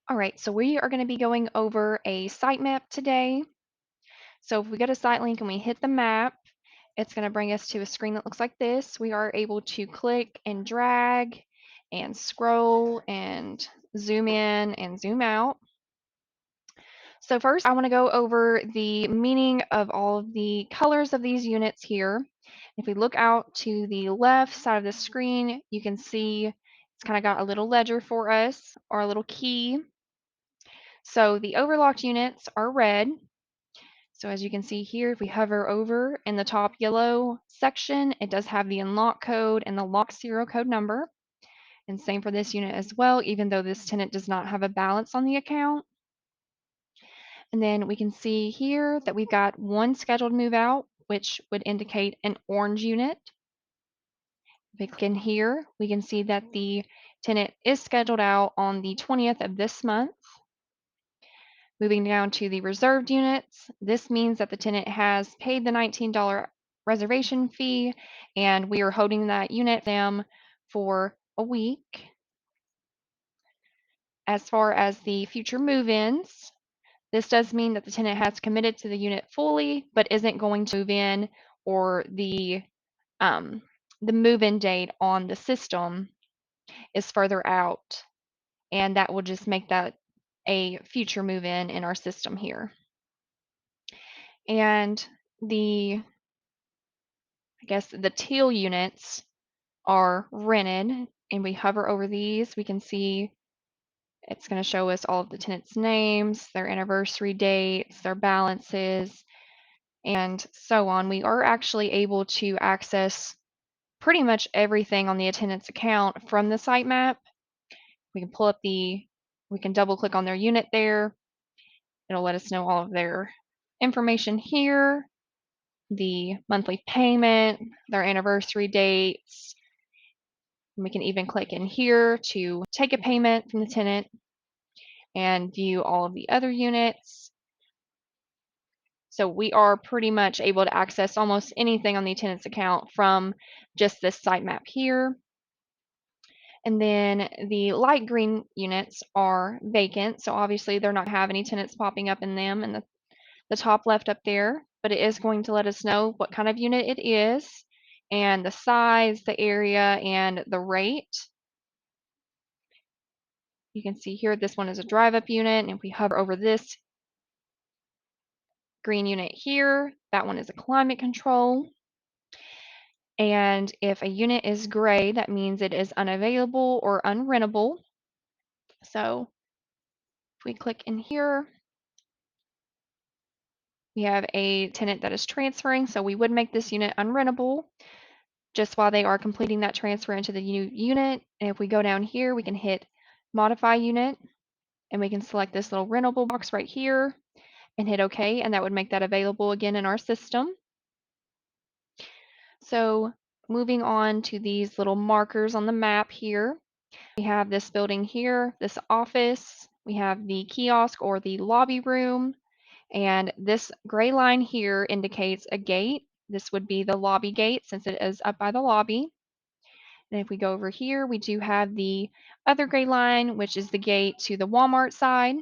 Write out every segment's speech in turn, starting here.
All right, so we are going to be going over a site map today. So if we go to Sitelink and we hit the map, it's going to bring us to a screen that looks like this. We are able to click and drag and scroll and zoom in and zoom out. So first, I want to go over the meaning of all of the colors of these units here. If we look out to the left side of the screen, you can see it's kind of got a little ledger for us or a little key. So the overlocked units are red. So as you can see here, if we hover over in the top yellow section, it does have the unlock code and the lock serial code number. And same for this unit as well, even though this tenant does not have a balance on the account. And then we can see here that we've got one scheduled move out, which would indicate an orange unit. If we click in here, we can see that the tenant is scheduled out on the 20th of this month. Moving down to the reserved units, this means that the tenant has paid the $19 reservation fee, and we are holding that unit them for a week. As far as the future move-ins, this does mean that the tenant has committed to the unit fully, but isn't going to move in, or the move-in date on the system is further out, and that will just make that a future move-in in our system here. And I guess the teal units are rented, and we hover over these, we can see it's going to show us all of the tenants' names, their anniversary dates, their balances, and so on. We are actually able to access pretty much everything on the attendance account from the site map. We can pull up we can double click on their unit there. It'll let us know all of their information here, the monthly payment, their anniversary dates. We can even click in here to take a payment from the tenant and view all of the other units. So we are pretty much able to access almost anything on the tenant's account from just this site map here. And then the light green units are vacant, so obviously they're not have any tenants popping up in them in the top left up there, but it is going to let us know what kind of unit it is and the size, the area, and the rate. You can see here this one is a drive-up unit, and if we hover over this green unit here, that one is a climate control. And if a unit is gray, that means it is unavailable or unrentable. So if we click in here, we have a tenant that is transferring, so we would make this unit unrentable just while they are completing that transfer into the new unit. And if we go down here, we can hit modify unit, and we can select this little rentable box right here and hit OK, and that would make that available again in our system. So moving on to these little markers on the map here, we have this building here, this office, we have the kiosk or the lobby room, and this gray line here indicates a gate. This would be the lobby gate since it is up by the lobby. And if we go over here, we do have the other gray line, which is the gate to the Walmart side.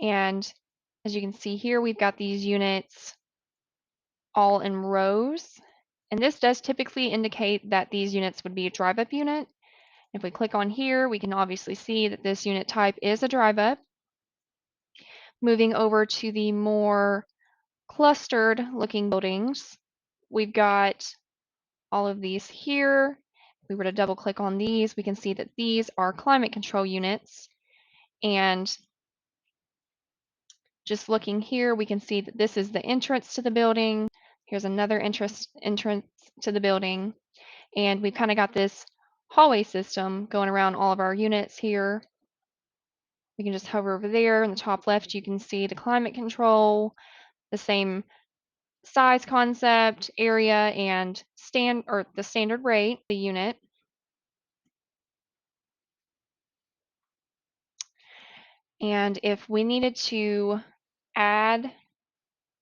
And as you can see here, we've got these units all in rows. And this does typically indicate that these units would be a drive-up unit. If we click on here, we can obviously see that this unit type is a drive-up. Moving over to the more clustered looking buildings, we've got all of these here. If we were to double click on these, we can see that these are climate control units. And just looking here, we can see that this is the entrance to the building. Here's another entrance to the building. And we've kind of got this hallway system going around all of our units here. We can just hover over there. In the top left, you can see the climate control, the same size concept, area, and the standard rate, the unit. And if we needed to add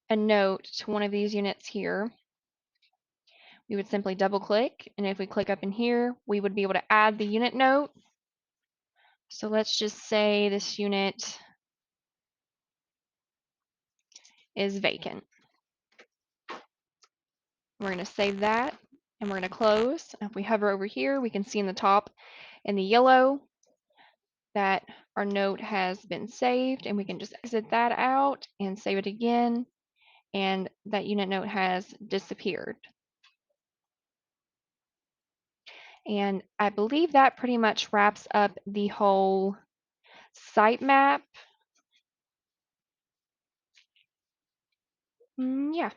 a note to one of these units here, we would simply double click, and if we click up in here, we would be able to add the unit note. So let's just say this unit is vacant. We're going to save that and we're going to close. If we hover over here, we can see in the top in the yellow that our note has been saved, and we can just exit that out and save it again, and that unit note has disappeared. And I believe that pretty much wraps up the whole sitemap. Yeah.